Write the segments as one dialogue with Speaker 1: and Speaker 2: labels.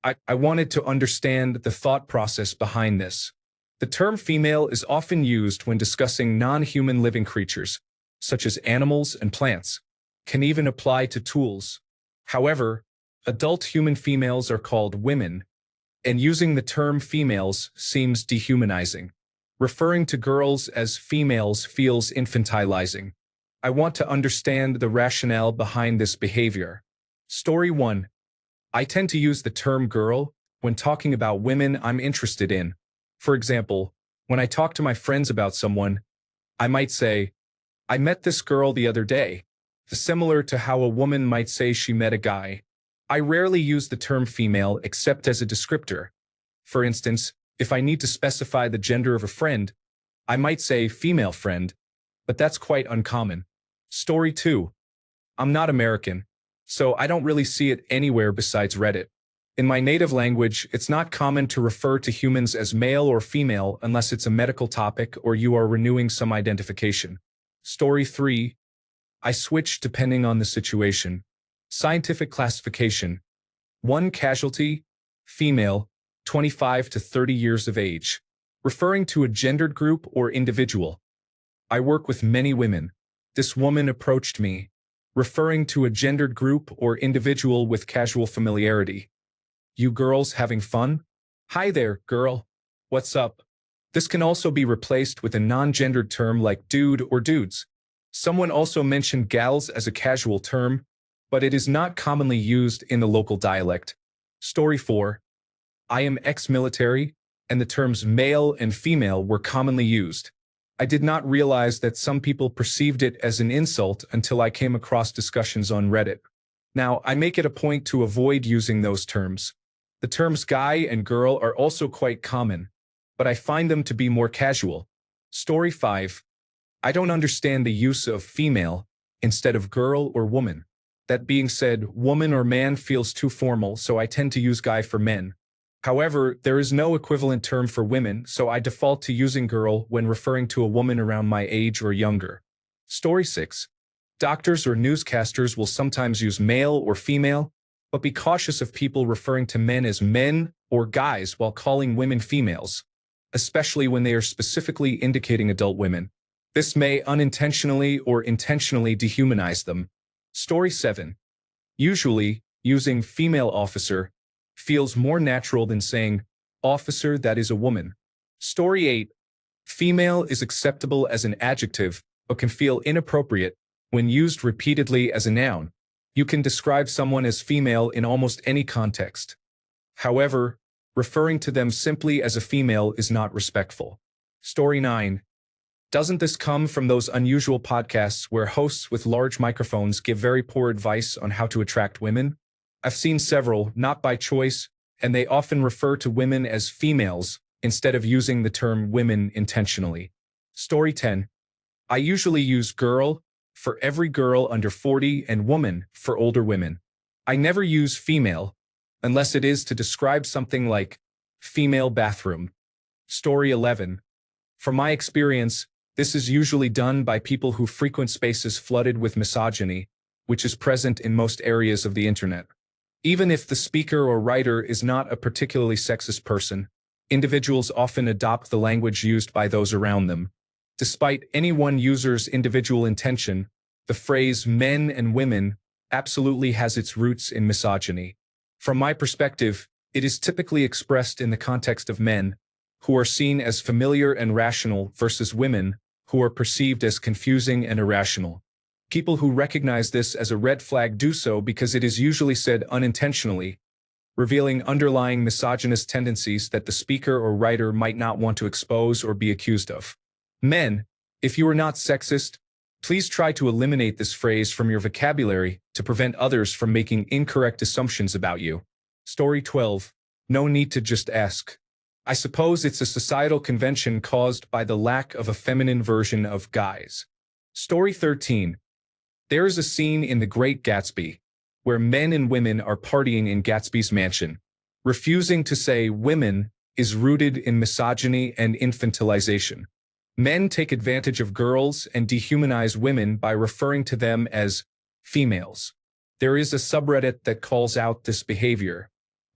Speaker 1: I wanted to understand the thought process behind this. The term female is often used when discussing non-human living creatures, such as animals and plants, can even apply to tools. However, adult human females are called women, and using the term females seems dehumanizing. Referring to girls as females feels infantilizing. I want to understand the rationale behind this behavior. Story 1. I tend to use the term girl when talking about women I'm interested in. For example, when I talk to my friends about someone, I might say, I met this girl the other day, similar to how a woman might say she met a guy. I rarely use the term female except as a descriptor. For instance, if I need to specify the gender of a friend, I might say female friend, but that's quite uncommon. Story 2. I'm not American, so I don't really see it anywhere besides Reddit. In my native language, it's not common to refer to humans as male or female unless it's a medical topic or you are renewing some identification. Story 3. I switch depending on the situation. Scientific classification. 1 casualty, female, 25 to 30 years of age, referring to a gendered group or individual. I work with many women. This woman approached me, referring to a gendered group or individual with casual familiarity. You girls having fun? Hi there, girl. What's up? This can also be replaced with a non-gendered term like dude or dudes. Someone also mentioned gals as a casual term, but it is not commonly used in the local dialect. Story 4. I am ex-military, and the terms male and female were commonly used. I did not realize that some people perceived it as an insult until I came across discussions on Reddit. Now, I make it a point to avoid using those terms. The terms guy and girl are also quite common, but I find them to be more casual. Story 5. I don't understand the use of female instead of girl or woman. That being said, woman or man feels too formal, so I tend to use guy for men. However, there is no equivalent term for women, so I default to using girl when referring to a woman around my age or younger. Story 6. Doctors or newscasters will sometimes use male or female, but be cautious of people referring to men as men or guys while calling women females, especially when they are specifically indicating adult women. This may unintentionally or intentionally dehumanize them. Story 7. Usually, using female officer feels more natural than saying officer that is a woman. Story 8. Female is acceptable as an adjective, but can feel inappropriate when used repeatedly as a noun. You can describe someone as female in almost any context. However, referring to them simply as a female is not respectful. Story 9. Doesn't this come from those unusual podcasts where hosts with large microphones give very poor advice on how to attract women? I've seen several, not by choice, and they often refer to women as females instead of using the term women intentionally. Story 10. I usually use girl for every girl under 40 and woman for older women. I never use female unless it is to describe something like female bathroom. Story 11. From my experience, this is usually done by people who frequent spaces flooded with misogyny, which is present in most areas of the internet. Even if the speaker or writer is not a particularly sexist person, individuals often adopt the language used by those around them. Despite any one user's individual intention, the phrase men and women absolutely has its roots in misogyny. From my perspective, it is typically expressed in the context of men, who are seen as familiar and rational versus women, who are perceived as confusing and irrational. People who recognize this as a red flag do so because it is usually said unintentionally, revealing underlying misogynist tendencies that the speaker or writer might not want to expose or be accused of. Men, if you are not sexist, please try to eliminate this phrase from your vocabulary to prevent others from making incorrect assumptions about you. Story 12. No need to just ask. I suppose it's a societal convention caused by the lack of a feminine version of guys. Story 13. There is a scene in The Great Gatsby where men and women are partying in Gatsby's mansion. Refusing to say women is rooted in misogyny and infantilization. Men take advantage of girls and dehumanize women by referring to them as females. There is a subreddit that calls out this behavior.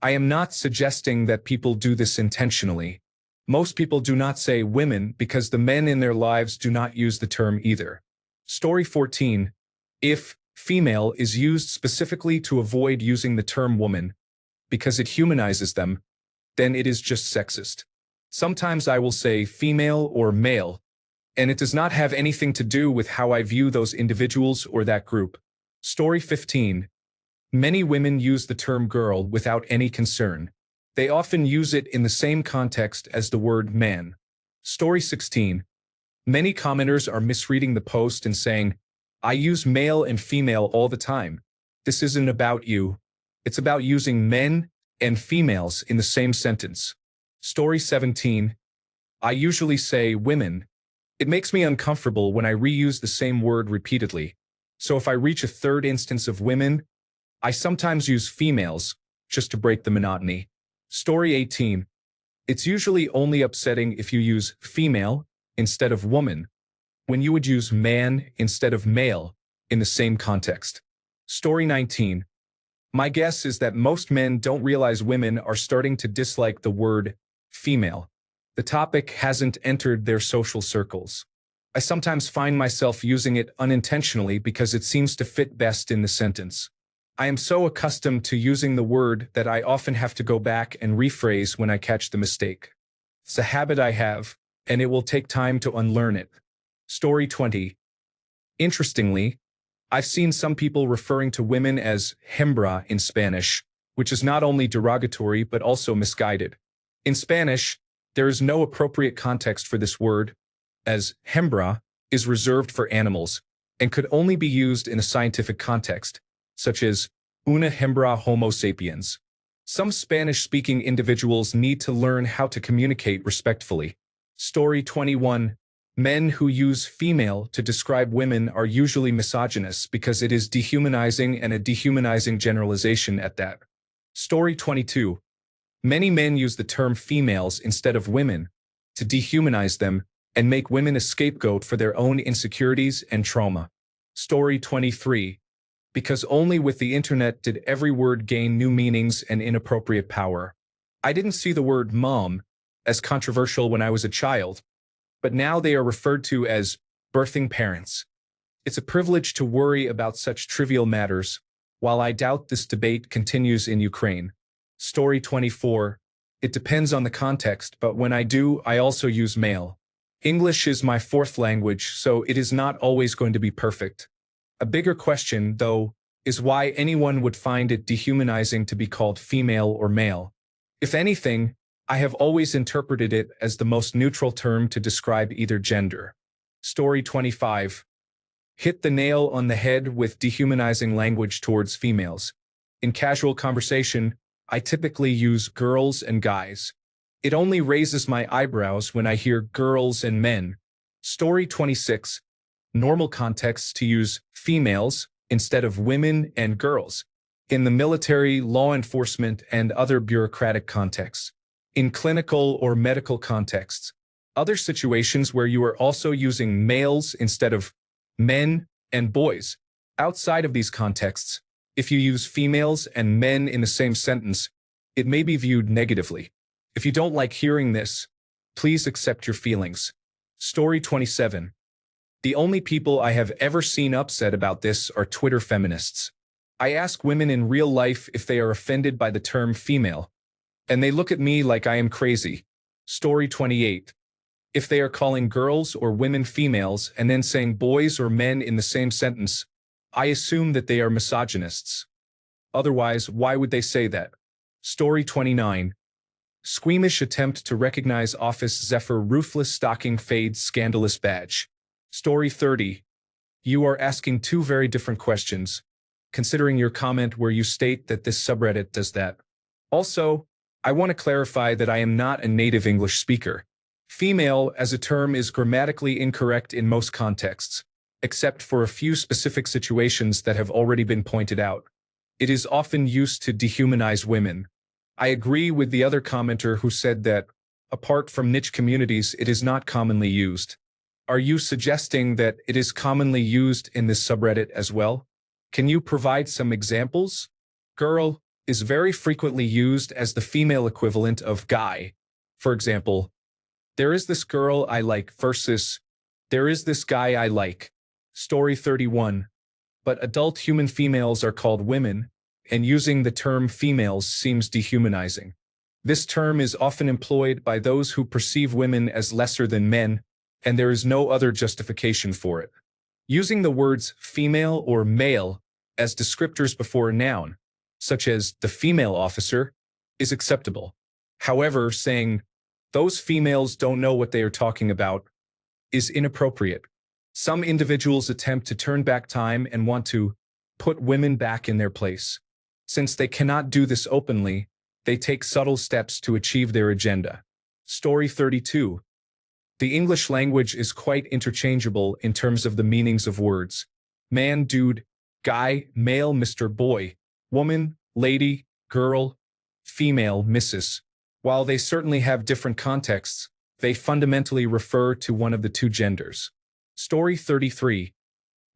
Speaker 1: I am not suggesting that people do this intentionally. Most people do not say women because the men in their lives do not use the term either. Story 14. If female is used specifically to avoid using the term woman because it humanizes them, then it is just sexist. Sometimes I will say female or male, and it does not have anything to do with how I view those individuals or that group. Story 15. Many women use the term girl without any concern. They often use it in the same context as the word man. Story 16. Many commenters are misreading the post and saying, I use male and female all the time. This isn't about you. It's about using men and females in the same sentence. Story 17. I usually say women. It makes me uncomfortable when I reuse the same word repeatedly. So if I reach a third instance of women, I sometimes use females just to break the monotony. Story 18. It's usually only upsetting if you use female instead of woman, when you would use man instead of male in the same context. Story 19. My guess is that most men don't realize women are starting to dislike the word female. The topic hasn't entered their social circles. I sometimes find myself using it unintentionally because it seems to fit best in the sentence. I am so accustomed to using the word that I often have to go back and rephrase when I catch the mistake. It's a habit I have, and it will take time to unlearn it. Story 20. Interestingly, I've seen some people referring to women as hembra in Spanish, which is not only derogatory but also misguided. In Spanish, there is no appropriate context for this word, as hembra is reserved for animals and could only be used in a scientific context, such as una hembra homo sapiens. Some Spanish-speaking individuals need to learn how to communicate respectfully. Story 21. Men who use female to describe women are usually misogynist because it is dehumanizing and a dehumanizing generalization at that. Story 22. Many men use the term females instead of women to dehumanize them and make women a scapegoat for their own insecurities and trauma. Story 23. Because only with the internet did every word gain new meanings and inappropriate power. I didn't see the word mom as controversial when I was a child, but now they are referred to as birthing parents. It's a privilege to worry about such trivial matters, while I doubt this debate continues in Ukraine. Story 24. It depends on the context, but when I do, I also use male. English is my fourth language, so it is not always going to be perfect. A bigger question, though, is why anyone would find it dehumanizing to be called female or male. If anything, I have always interpreted it as the most neutral term to describe either gender. Story 25. Hit the nail on the head with dehumanizing language towards females. In casual conversation, I typically use girls and guys. It only raises my eyebrows when I hear girls and men. Story 26. Normal contexts to use females instead of women and girls. In the military, law enforcement, and other bureaucratic contexts. In clinical or medical contexts. Other situations where you are also using males instead of men and boys. Outside of these contexts, if you use females and men in the same sentence, it may be viewed negatively. If you don't like hearing this, please accept your feelings. Story 27. The only people I have ever seen upset about this are Twitter feminists. I ask women in real life if they are offended by the term female, and they look at me like I am crazy. Story 28. If they are calling girls or women females and then saying boys or men in the same sentence, I assume that they are misogynists. Otherwise, why would they say that? Story 29. Squeamish attempt to recognize Office Zephyr ruthless stocking fade scandalous badge. Story 30. You are asking two very different questions, considering your comment where you state that this subreddit does that. Also, I want to clarify that I am not a native English speaker. Female as a term is grammatically incorrect in most contexts, except for a few specific situations that have already been pointed out. It is often used to dehumanize women. I agree with the other commenter who said that, apart from niche communities, it is not commonly used. Are you suggesting that it is commonly used in this subreddit as well? Can you provide some examples? Girl, is very frequently used as the female equivalent of guy. For example, there is this girl I like versus there is this guy I like. Story 31. But adult human females are called women, and using the term females seems dehumanizing. This term is often employed by those who perceive women as lesser than men, and there is no other justification for it. Using the words female or male as descriptors before a noun, such as the female officer, is acceptable. However, saying, those females don't know what they are talking about, is inappropriate. Some individuals attempt to turn back time and want to put women back in their place. Since they cannot do this openly, they take subtle steps to achieve their agenda. Story 32. The English language is quite interchangeable in terms of the meanings of words. Man, dude, guy, male, Mr. Boy, woman, lady, girl, female, Mrs. While they certainly have different contexts, they fundamentally refer to one of the two genders. Story 33.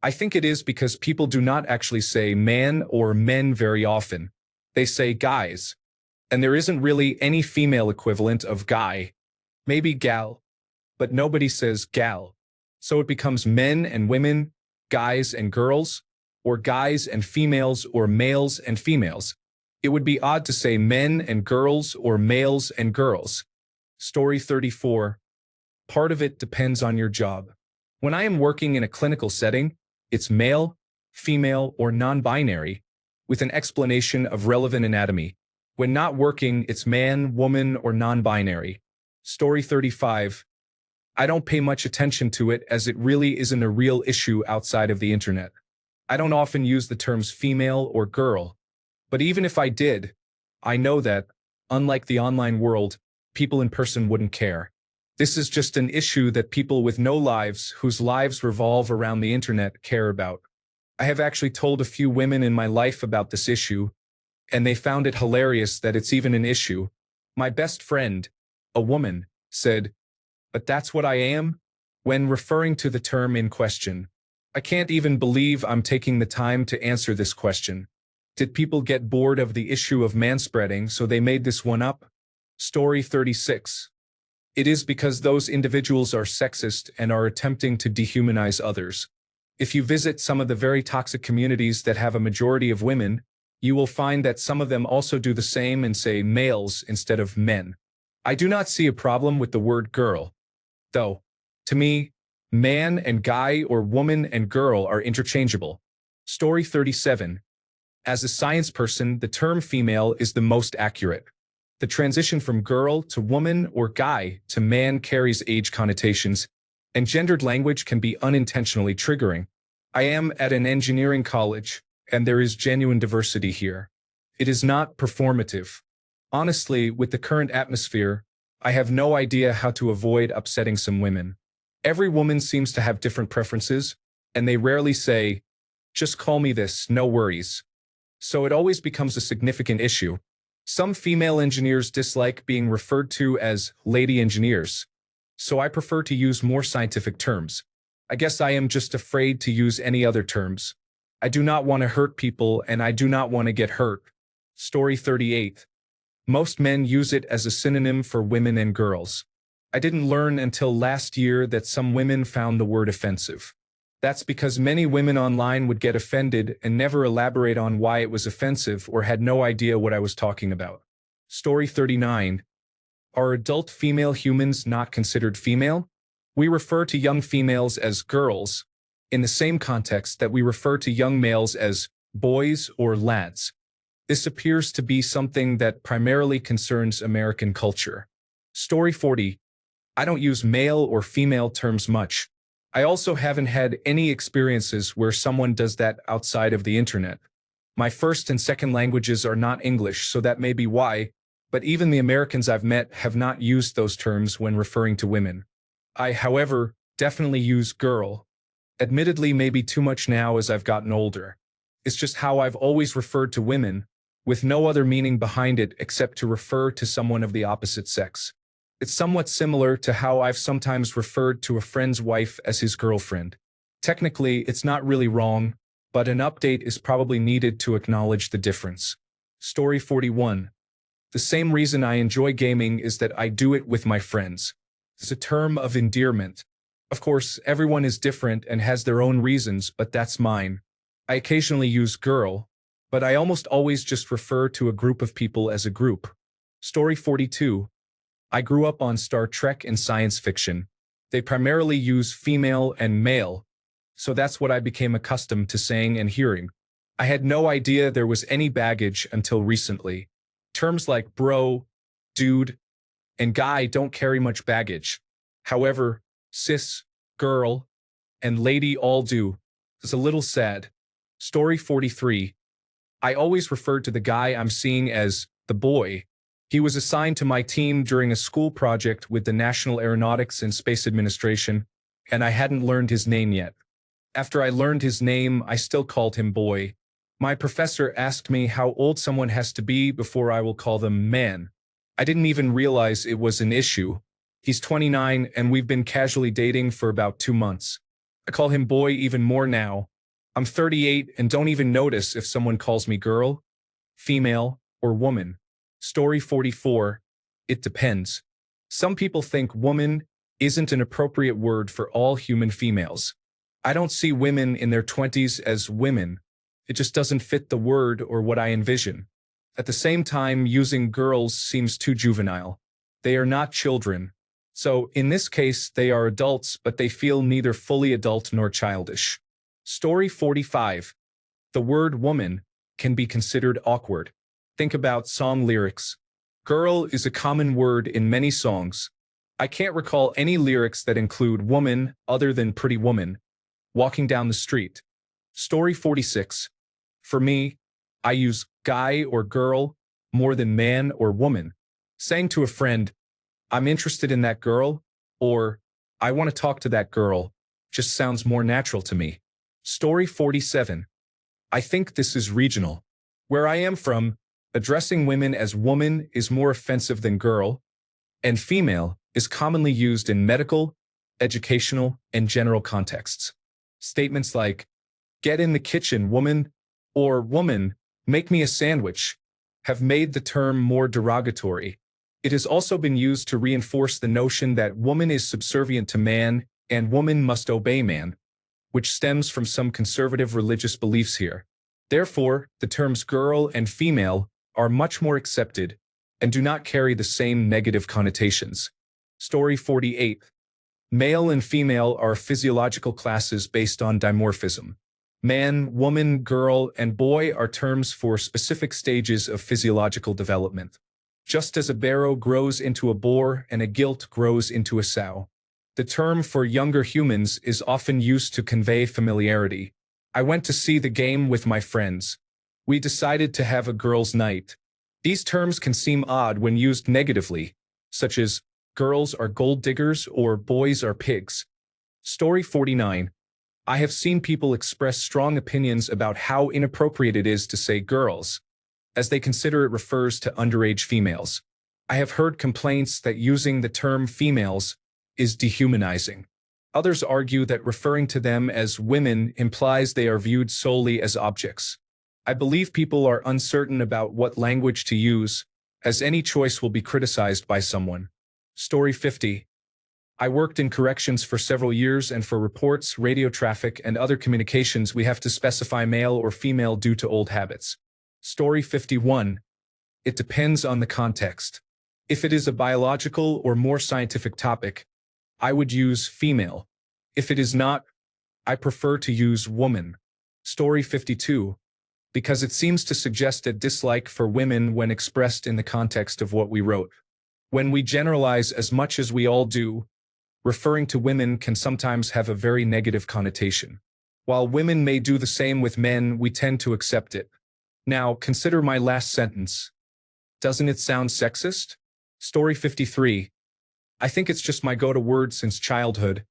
Speaker 1: I think it is because people do not actually say man or men very often. They say guys. And there isn't really any female equivalent of guy. Maybe gal. But nobody says gal. So it becomes men and women, guys and girls, or guys and females or males and females. It would be odd to say men and girls or males and girls. Story 34. Part of it depends on your job. When I am working in a clinical setting, it's male, female, or non-binary, with an explanation of relevant anatomy. When not working, it's man, woman, or non-binary. Story 35. I don't pay much attention to it as it really isn't a real issue outside of the internet. I don't often use the terms female or girl, but even if I did, I know that, unlike the online world, people in person wouldn't care. This is just an issue that people with no lives, whose lives revolve around the internet, care about. I have actually told a few women in my life about this issue, and they found it hilarious that it's even an issue. My best friend, a woman, said, "But that's what I am?" when referring to the term in question. I can't even believe I'm taking the time to answer this question. Did people get bored of the issue of manspreading, so they made this one up? Story 36. It is because those individuals are sexist and are attempting to dehumanize others. If you visit some of the very toxic communities that have a majority of women, you will find that some of them also do the same and say males instead of men. I do not see a problem with the word girl, though. To me, man and guy or woman and girl are interchangeable. Story 37. As a science person, the term female is the most accurate. The transition from girl to woman or guy to man carries age connotations, and gendered language can be unintentionally triggering. I am at an engineering college, and there is genuine diversity here. It is not performative. Honestly, with the current atmosphere, I have no idea how to avoid upsetting some women. Every woman seems to have different preferences, and they rarely say, "Just call me this, no worries." So it always becomes a significant issue. Some female engineers dislike being referred to as lady engineers, so I prefer to use more scientific terms. I guess I am just afraid to use any other terms. I do not want to hurt people, and I do not want to get hurt. Story 38. Most men use it as a synonym for women and girls. I didn't learn until last year that some women found the word offensive. That's because many women online would get offended and never elaborate on why it was offensive or had no idea what I was talking about. Story 39. Are adult female humans not considered female? We refer to young females as girls, in the same context that we refer to young males as boys or lads. This appears to be something that primarily concerns American culture. Story 40. I don't use male or female terms much. I also haven't had any experiences where someone does that outside of the internet. My first and second languages are not English, so that may be why, but even the Americans I've met have not used those terms when referring to women. I, however, definitely use girl. Admittedly, maybe too much now as I've gotten older. It's just how I've always referred to women, with no other meaning behind it except to refer to someone of the opposite sex. It's somewhat similar to how I've sometimes referred to a friend's wife as his girlfriend. Technically, it's not really wrong, but an update is probably needed to acknowledge the difference. Story 41. The same reason I enjoy gaming is that I do it with my friends. It's a term of endearment. Of course, everyone is different and has their own reasons, but that's mine. I occasionally use girl, but I almost always just refer to a group of people as a group. Story 42. I grew up on Star Trek and science fiction. They primarily use female and male, so that's what I became accustomed to saying and hearing. I had no idea there was any baggage until recently. Terms like bro, dude, and guy don't carry much baggage. However, cis, girl, and lady all do. It's a little sad. Story 43. I always referred to the guy I'm seeing as the boy. He was assigned to my team during a school project with the National Aeronautics and Space Administration, and I hadn't learned his name yet. After I learned his name, I still called him boy. My professor asked me how old someone has to be before I will call them man. I didn't even realize it was an issue. He's 29 and we've been casually dating for about 2 months. I call him boy even more now. I'm 38 and don't even notice if someone calls me girl, female, or woman. Story 44. It depends. Some people think woman isn't an appropriate word for all human females. I don't see women in their 20s as women. It just doesn't fit the word or what I envision. At the same time, using girls seems too juvenile. They are not children. So, in this case, they are adults, but they feel neither fully adult nor childish. Story 45. The word woman can be considered awkward. Think about song lyrics. Girl is a common word in many songs. I can't recall any lyrics that include woman other than Pretty Woman, Walking Down the Street. Story 46. For me, I use guy or girl more than man or woman. Saying to a friend, I'm interested in that girl, or I want to talk to that girl, just sounds more natural to me. Story 47. I think this is regional. Where I am from, addressing women as woman is more offensive than girl, and female is commonly used in medical, educational, and general contexts. Statements like, get in the kitchen, woman, or woman, make me a sandwich, have made the term more derogatory. It has also been used to reinforce the notion that woman is subservient to man and woman must obey man, which stems from some conservative religious beliefs here. Therefore, the terms girl and female are much more accepted and do not carry the same negative connotations. Story 48. Male and female are physiological classes based on dimorphism. Man, woman, girl, and boy are terms for specific stages of physiological development. Just as a barrow grows into a boar and a gilt grows into a sow. The term for younger humans is often used to convey familiarity. I went to see the game with my friends. We decided to have a girls' night. These terms can seem odd when used negatively, such as girls are gold diggers or boys are pigs. Story 49. I have seen people express strong opinions about how inappropriate it is to say girls, as they consider it refers to underage females. I have heard complaints that using the term females is dehumanizing. Others argue that referring to them as women implies they are viewed solely as objects. I believe people are uncertain about what language to use, as any choice will be criticized by someone. Story 50. I worked in corrections for several years, and for reports, radio traffic, and other communications we have to specify male or female due to old habits. Story 51. It depends on the context. If it is a biological or more scientific topic, I would use female. If it is not, I prefer to use woman. Story 52. Because it seems to suggest a dislike for women when expressed in the context of what we wrote. When we generalize as much as we all do, referring to women can sometimes have a very negative connotation. While women may do the same with men, we tend to accept it. Now, consider my last sentence. Doesn't it sound sexist? Story 53. I think it's just my go-to word since childhood,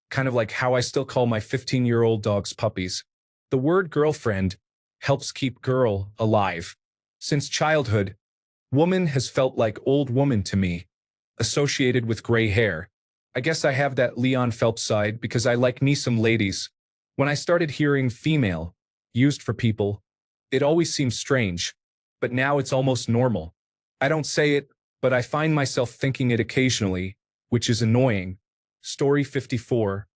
Speaker 1: kind of like how I still call my 15-year-old dogs puppies. The word girlfriend helps keep girl alive. Since childhood, woman has felt like old woman to me, associated with gray hair. I guess I have that Leon Phelps side because I like me some ladies. When I started hearing female used for people, it always seemed strange. but now it's almost normal. I don't say it, but I find myself thinking it occasionally, which is annoying. Story 54.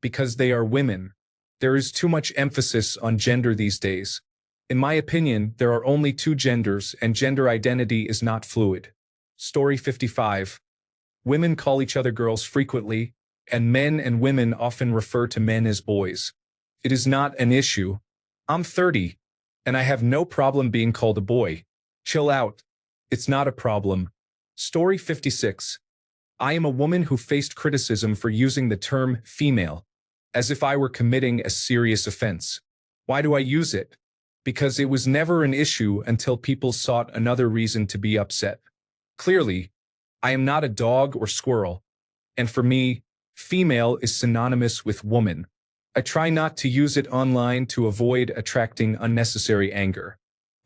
Speaker 1: Because they are women. There is too much emphasis on gender these days. In my opinion, there are only two genders and gender identity is not fluid. Story 55. Women call each other girls frequently, and men and women often refer to men as boys. It is not an issue. I'm 30, and I have no problem being called a boy. Chill out. It's not a problem. Story 56. I am a woman who faced criticism for using the term female, as if I were committing a serious offense. Why do I use it? Because it was never an issue until people sought another reason to be upset. Clearly, I am not a dog or squirrel, and for me, female is synonymous with woman. I try not to use it online to avoid attracting unnecessary anger.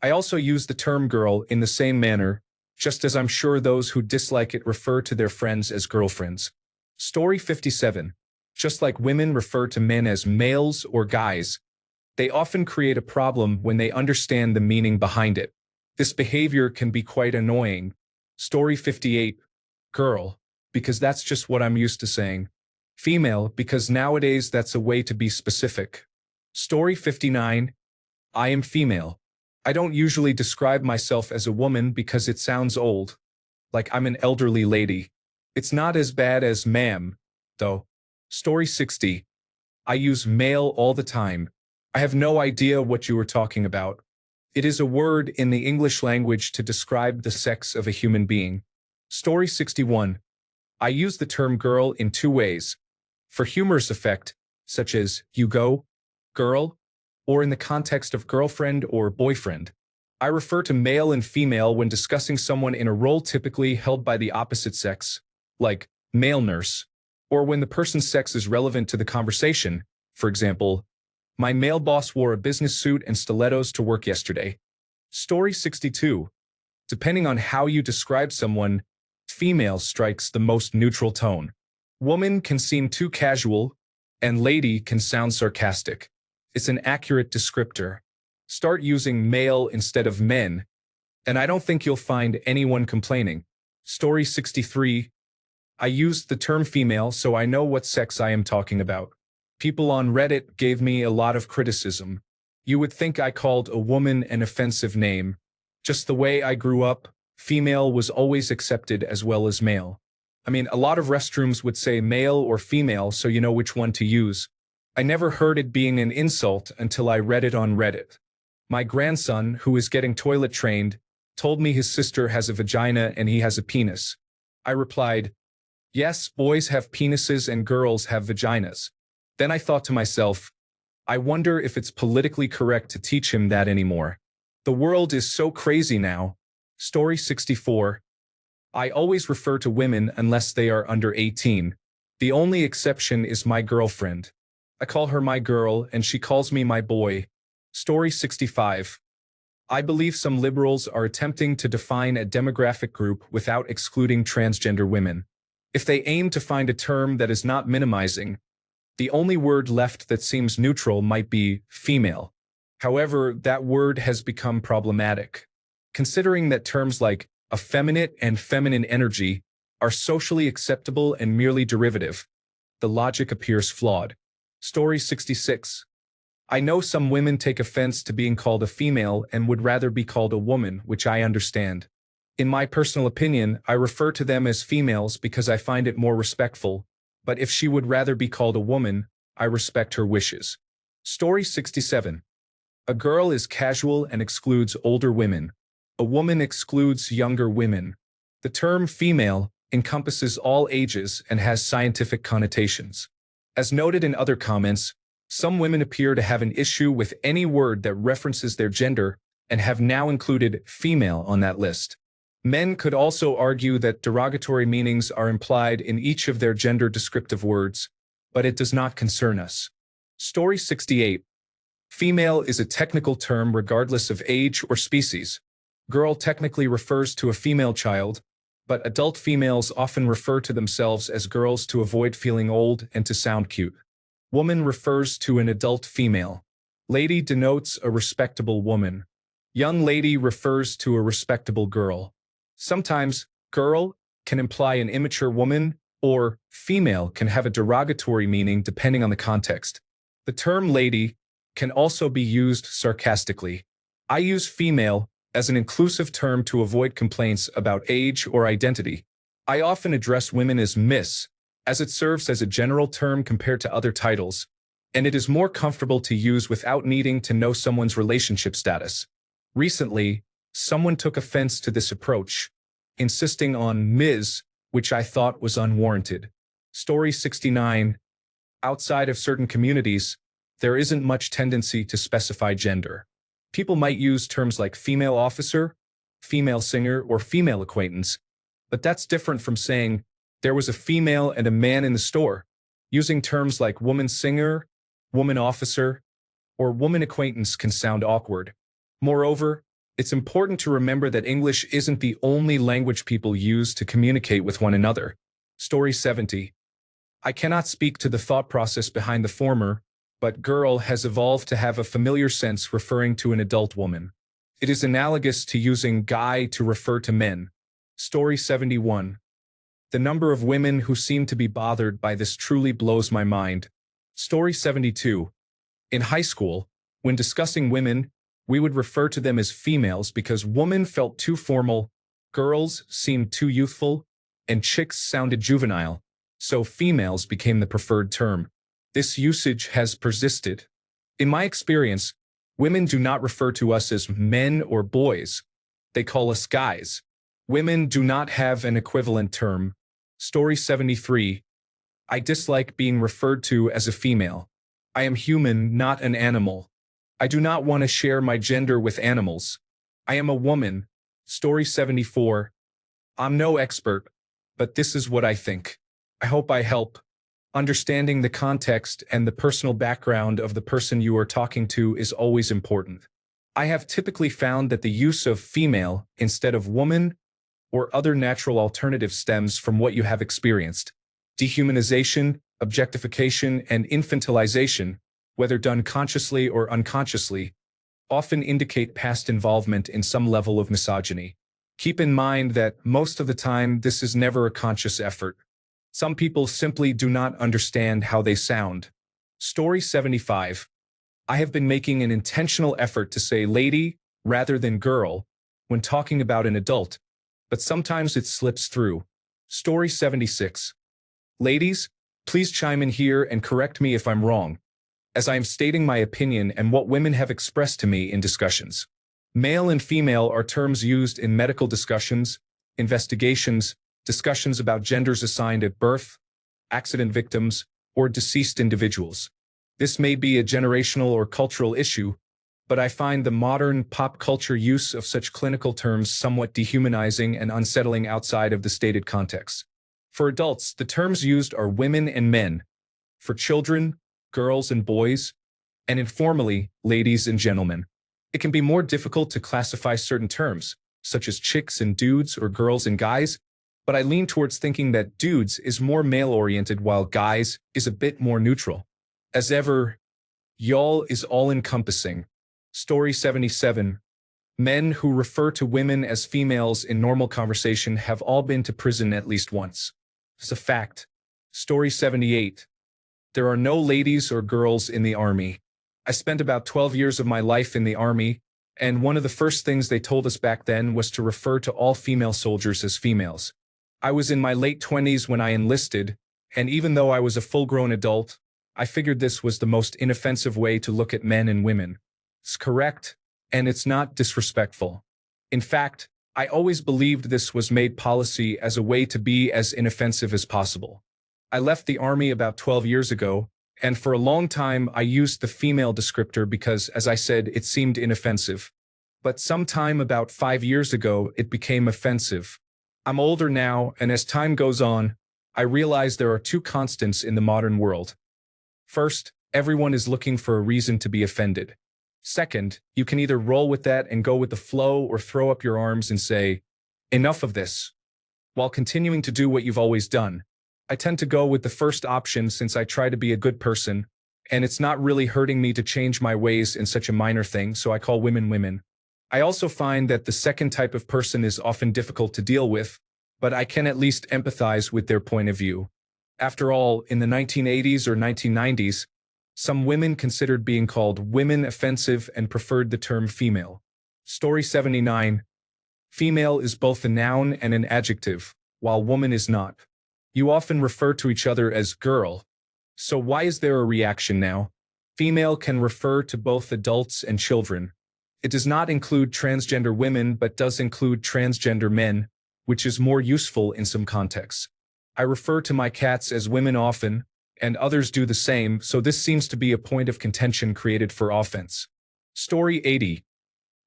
Speaker 1: I also use the term girl in the same manner, just as I'm sure those who dislike it refer to their friends as girlfriends. Story 57. Just like women refer to men as males or guys, they often create a problem when they understand the meaning behind it. This behavior can be quite annoying. Story 58. Girl, because that's just what I'm used to saying. Female, because nowadays that's a way to be specific. Story 59. I am female. I don't usually describe myself as a woman because it sounds old, like I'm an elderly lady. It's not as bad as ma'am, though. Story 60. I use male all the time. I have no idea what you were talking about. It is a word in the English language to describe the sex of a human being. Story 61. I use the term girl in two ways. For humorous effect, such as you go, girl, or in the context of girlfriend or boyfriend. I refer to male and female when discussing someone in a role typically held by the opposite sex, like male nurse, or when the person's sex is relevant to the conversation. For example, my male boss wore a business suit and stilettos to work yesterday. Story 62. Depending on how you describe someone, female strikes the most neutral tone. Woman can seem too casual, and lady can sound sarcastic. It's an accurate descriptor. Start using male instead of men, and I don't think you'll find anyone complaining. Story 63. I used the term female so I know what sex I am talking about. People on Reddit gave me a lot of criticism. You would think I called a woman an offensive name. Just the way I grew up, female was always accepted as well as male. I mean, a lot of restrooms would say male or female so you know which one to use. I never heard it being an insult until I read it on Reddit. My grandson, who is getting toilet trained, told me his sister has a vagina and he has a penis. I replied, yes, boys have penises and girls have vaginas. Then I thought to myself, I wonder if it's politically correct to teach him that anymore. The world is so crazy now. Story 64. I always refer to women unless they are under 18. The only exception is my girlfriend. I call her my girl and she calls me my boy. Story 65. I believe some liberals are attempting to define a demographic group without excluding transgender women. If they aim to find a term that is not minimizing, the only word left that seems neutral might be female. However, that word has become problematic, considering that terms like effeminate and feminine energy are socially acceptable and merely derivative. The logic appears flawed. Story 66. I know some women take offense to being called a female and would rather be called a woman, which I understand. In my personal opinion, I refer to them as females because I find it more respectful, but if she would rather be called a woman, I respect her wishes. Story 67. A girl is casual and excludes older women. A woman excludes younger women. The term female encompasses all ages and has scientific connotations. As noted in other comments, some women appear to have an issue with any word that references their gender and have now included female on that list. Men could also argue that derogatory meanings are implied in each of their gender descriptive words, but it does not concern us. Story 68. Female is a technical term regardless of age or species. Girl technically refers to a female child, but adult females often refer to themselves as girls to avoid feeling old and to sound cute. Woman refers to an adult female. Lady denotes a respectable woman. Young lady refers to a respectable girl. Sometimes, girl can imply an immature woman, or female can have a derogatory meaning depending on the context. The term lady can also be used sarcastically. I use female as an inclusive term to avoid complaints about age or identity. I often address women as miss, as it serves as a general term compared to other titles, and it is more comfortable to use without needing to know someone's relationship status. Recently, someone took offense to this approach, insisting on Ms., which I thought was unwarranted. Story 69. Outside of certain communities, there isn't much tendency to specify gender. People might use terms like female officer, female singer, or female acquaintance, but that's different from saying there was a female and a man in the store. Using terms like woman singer, woman officer, or woman acquaintance can sound awkward. Moreover, it's important to remember that English isn't the only language people use to communicate with one another. Story 70. I cannot speak to the thought process behind the former, but girl has evolved to have a familiar sense referring to an adult woman. It is analogous to using guy to refer to men. Story 71. The number of women who seem to be bothered by this truly blows my mind. Story 72. In high school, when discussing women, we would refer to them as females because woman felt too formal, girls seemed too youthful, and chicks sounded juvenile, so females became the preferred term. This usage has persisted. In my experience, women do not refer to us as men or boys. They call us guys. Women do not have an equivalent term. Story 73. I dislike being referred to as a female. I am human, not an animal. I do not want to share my gender with animals. I am a woman. Story 74. I'm no expert, but this is what I think. I hope I help. Understanding the context and the personal background of the person you are talking to is always important. I have typically found that the use of female instead of woman or other natural alternative stems from what you have experienced. Dehumanization, objectification, and infantilization, whether done consciously or unconsciously, often indicate past involvement in some level of misogyny. Keep in mind that most of the time this is never a conscious effort. Some people simply do not understand how they sound. Story 75. I have been making an intentional effort to say lady rather than girl when talking about an adult, but sometimes it slips through. Story 76. Ladies, please chime in here and correct me if I'm wrong, as I am stating my opinion and what women have expressed to me in discussions. Male and female are terms used in medical discussions, investigations, discussions about genders assigned at birth, accident victims, or deceased individuals. This may be a generational or cultural issue, but I find the modern pop culture use of such clinical terms somewhat dehumanizing and unsettling outside of the stated context. For adults, the terms used are women and men. For children, girls and boys, and informally, ladies and gentlemen. It can be more difficult to classify certain terms, such as chicks and dudes or girls and guys, but I lean towards thinking that dudes is more male-oriented while guys is a bit more neutral. As ever, y'all is all-encompassing. Story 77. Men who refer to women as females in normal conversation have all been to prison at least once. It's a fact. Story 78. There are no ladies or girls in the army. I spent about 12 years of my life in the army, and one of the first things they told us back then was to refer to all female soldiers as females. I was in my late 20s when I enlisted, and even though I was a full-grown adult, I figured this was the most inoffensive way to look at men and women. It's correct, and it's not disrespectful. In fact, I always believed this was made policy as a way to be as inoffensive as possible. I left the army about 12 years ago, and for a long time I used the female descriptor because, as I said, it seemed inoffensive. But sometime about 5 years ago, it became offensive. I'm older now, and as time goes on, I realize there are two constants in the modern world. First, everyone is looking for a reason to be offended. Second, you can either roll with that and go with the flow or throw up your arms and say, enough of this, while continuing to do what you've always done. I tend to go with the first option since I try to be a good person, and it's not really hurting me to change my ways in such a minor thing, so I call women women. I also find that the second type of person is often difficult to deal with, but I can at least empathize with their point of view. After all, in the 1980s or 1990s, some women considered being called women offensive and preferred the term female. Story 79. Female is both a noun and an adjective, while woman is not. You often refer to each other as girl. So why is there a reaction now? Female can refer to both adults and children. It does not include transgender women but does include transgender men, which is more useful in some contexts. I refer to my cats as women often, and others do the same, so this seems to be a point of contention created for offense. Story 80.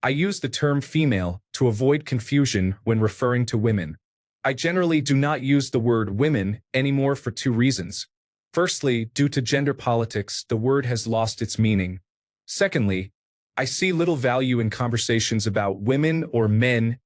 Speaker 1: I use the term female to avoid confusion when referring to women. I generally do not use the word women anymore for two reasons. Firstly, due to gender politics, the word has lost its meaning. Secondly, I see little value in conversations about women or men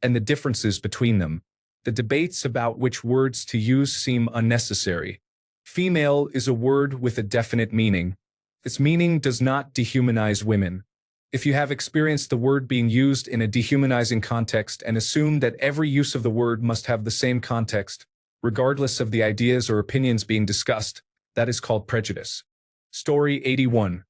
Speaker 1: and the differences between them. The debates about which words to use seem unnecessary. Female is a word with a definite meaning. Its meaning does not dehumanize women. If you have experienced the word being used in a dehumanizing context and assume that every use of the word must have the same context, regardless of the ideas or opinions being discussed, that is called prejudice. Story 81.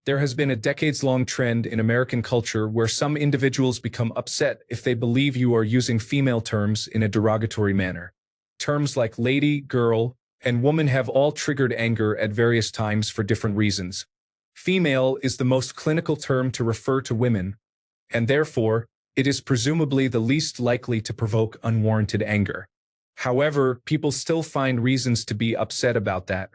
Speaker 1: There has been a decades-long trend in American culture where some individuals become upset if they believe you are using female terms in a derogatory manner. Terms like lady, girl, and woman have all triggered anger at various times for different reasons. Female is the most clinical term to refer to women, and therefore, it is presumably the least likely to provoke unwarranted anger. However, people still find reasons to be upset about that.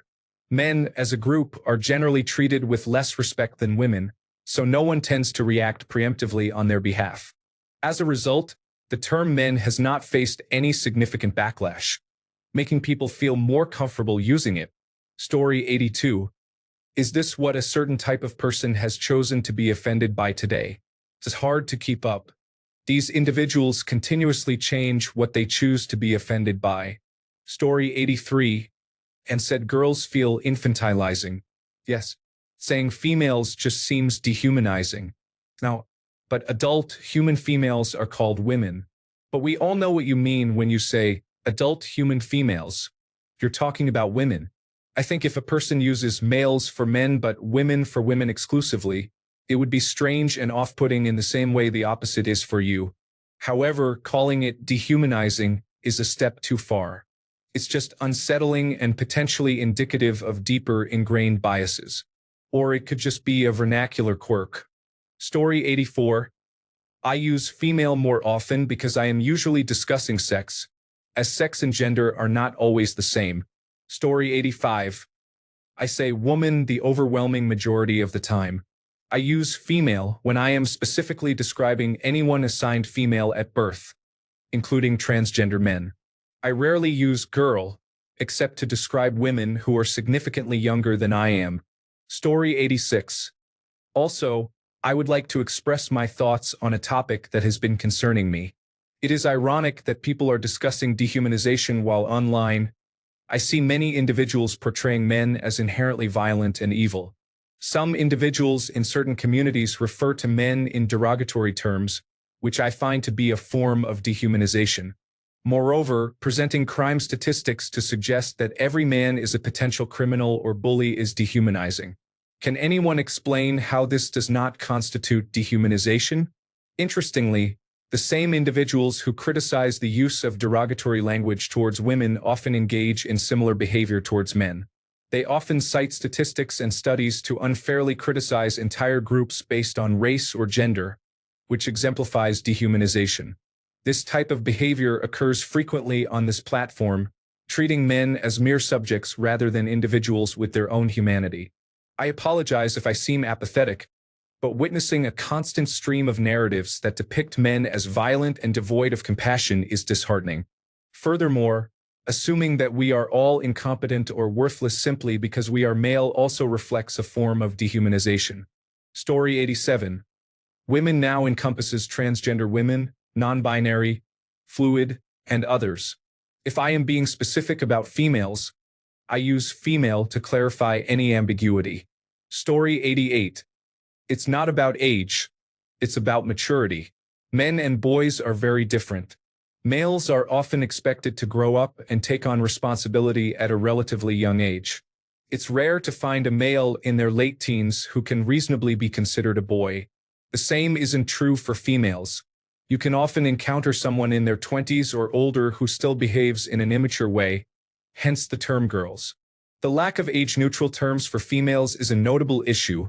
Speaker 1: Men, as a group, are generally treated with less respect than women, so no one tends to react preemptively on their behalf. As a result, the term men has not faced any significant backlash, making people feel more comfortable using it. Story 82. Is this what a certain type of person has chosen to be offended by today? It's hard to keep up. These individuals continuously change what they choose to be offended by. Story 83. And said girls feel infantilizing. Yes, saying females just seems dehumanizing. Now, but adult human females are called women. But we all know what you mean when you say adult human females. You're talking about women. I think if a person uses males for men but women for women exclusively, it would be strange and off-putting in the same way the opposite is for you. However, calling it dehumanizing is a step too far. It's just unsettling and potentially indicative of deeper ingrained biases. Or it could just be a vernacular quirk. Story 84. I use female more often because I am usually discussing sex, as sex and gender are not always the same. Story 85. I say woman the overwhelming majority of the time. I use female when I am specifically describing anyone assigned female at birth, including transgender men. I rarely use girl, except to describe women who are significantly younger than I am. Story 86. Also, I would like to express my thoughts on a topic that has been concerning me. It is ironic that people are discussing dehumanization while online. I see many individuals portraying men as inherently violent and evil. Some individuals in certain communities refer to men in derogatory terms, which I find to be a form of dehumanization. Moreover, presenting crime statistics to suggest that every man is a potential criminal or bully is dehumanizing. Can anyone explain how this does not constitute dehumanization? Interestingly, the same individuals who criticize the use of derogatory language towards women often engage in similar behavior towards men. They often cite statistics and studies to unfairly criticize entire groups based on race or gender, which exemplifies dehumanization. This type of behavior occurs frequently on this platform, treating men as mere subjects rather than individuals with their own humanity. I apologize if I seem apathetic, but witnessing a constant stream of narratives that depict men as violent and devoid of compassion is disheartening. Furthermore, assuming that we are all incompetent or worthless simply because we are male also reflects a form of dehumanization. Story 87. Women now encompasses transgender women, non-binary, fluid, and others. If I am being specific about females, I use female to clarify any ambiguity. Story 88. It's not about age. It's about maturity. Men and boys are very different. Males are often expected to grow up and take on responsibility at a relatively young age. It's rare to find a male in their late teens who can reasonably be considered a boy. The same isn't true for females. You can often encounter someone in their 20s or older who still behaves in an immature way, hence the term girls. The lack of age-neutral terms for females is a notable issue,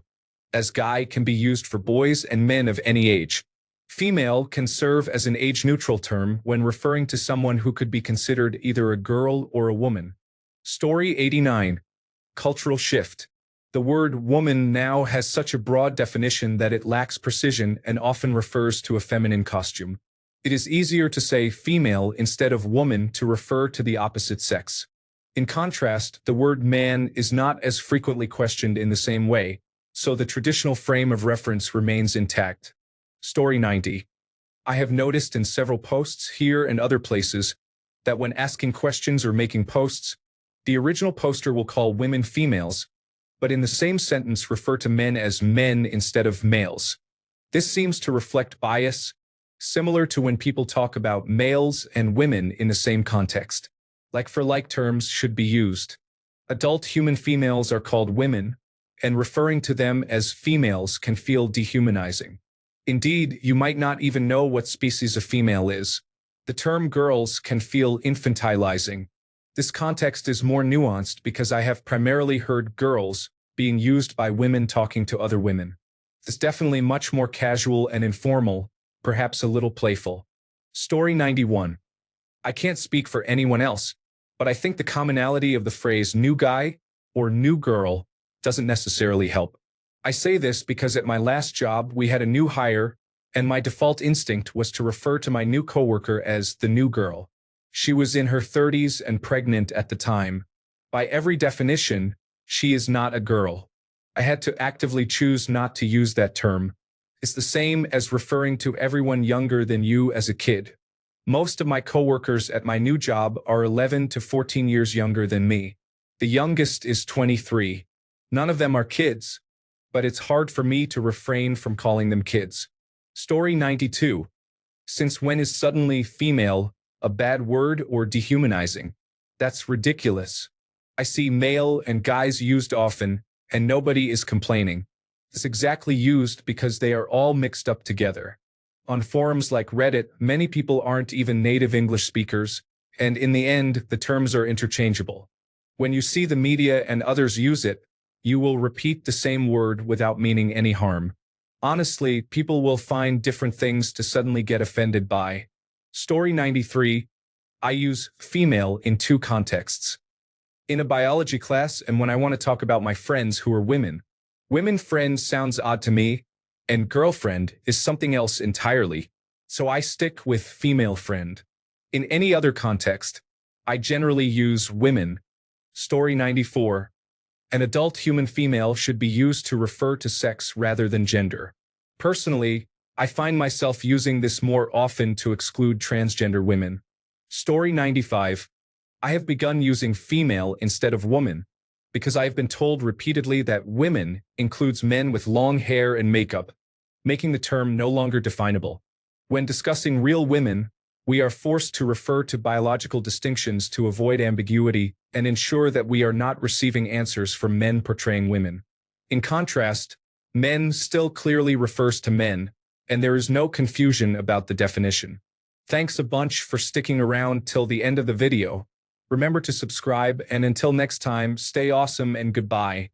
Speaker 1: as guy can be used for boys and men of any age. Female can serve as an age-neutral term when referring to someone who could be considered either a girl or a woman. Story 89. Cultural shift. The word woman now has such a broad definition that it lacks precision and often refers to a feminine costume. It is easier to say female instead of woman to refer to the opposite sex. In contrast, the word man is not as frequently questioned in the same way, so the traditional frame of reference remains intact. Story 90. I have noticed in several posts here and other places that when asking questions or making posts, the original poster will call women females, but in the same sentence refer to men as men instead of males. This seems to reflect bias, similar to when people talk about males and women in the same context. Like-for-like terms should be used. Adult human females are called women, and referring to them as females can feel dehumanizing. Indeed, you might not even know what species a female is. The term girls can feel infantilizing. This context is more nuanced because I have primarily heard girls being used by women talking to other women. It's definitely much more casual and informal, perhaps a little playful. Story 91. I can't speak for anyone else, but I think the commonality of the phrase new guy or new girl doesn't necessarily help. I say this because at my last job we had a new hire, and my default instinct was to refer to my new coworker as the new girl. She was in her 30s and pregnant at the time. By every definition, she is not a girl. I had to actively choose not to use that term. It's the same as referring to everyone younger than you as a kid. Most of my coworkers at my new job are 11 to 14 years younger than me. The youngest is 23. None of them are kids, but it's hard for me to refrain from calling them kids. Story 92. Since when is suddenly female a bad word or dehumanizing? That's ridiculous. I see male and guys used often, and nobody is complaining. It's exactly used because they are all mixed up together. On forums like Reddit, many people aren't even native English speakers, and in the end, the terms are interchangeable. When you see the media and others use it, you will repeat the same word without meaning any harm. Honestly, people will find different things to suddenly get offended by. Story 93. I use female in two contexts. In a biology class and when I want to talk about my friends who are women. Women friend sounds odd to me, and girlfriend is something else entirely, so I stick with female friend. In any other context, I generally use women. Story 94. An adult human female should be used to refer to sex rather than gender. Personally, I find myself using this more often to exclude transgender women. Story 95. I have begun using female instead of woman because I have been told repeatedly that women includes men with long hair and makeup, making the term no longer definable. When discussing real women, we are forced to refer to biological distinctions to avoid ambiguity and ensure that we are not receiving answers from men portraying women. In contrast, men still clearly refers to men, and there is no confusion about the definition. Thanks a bunch for sticking around till the end of the video. Remember to subscribe, and until next time, stay awesome and goodbye.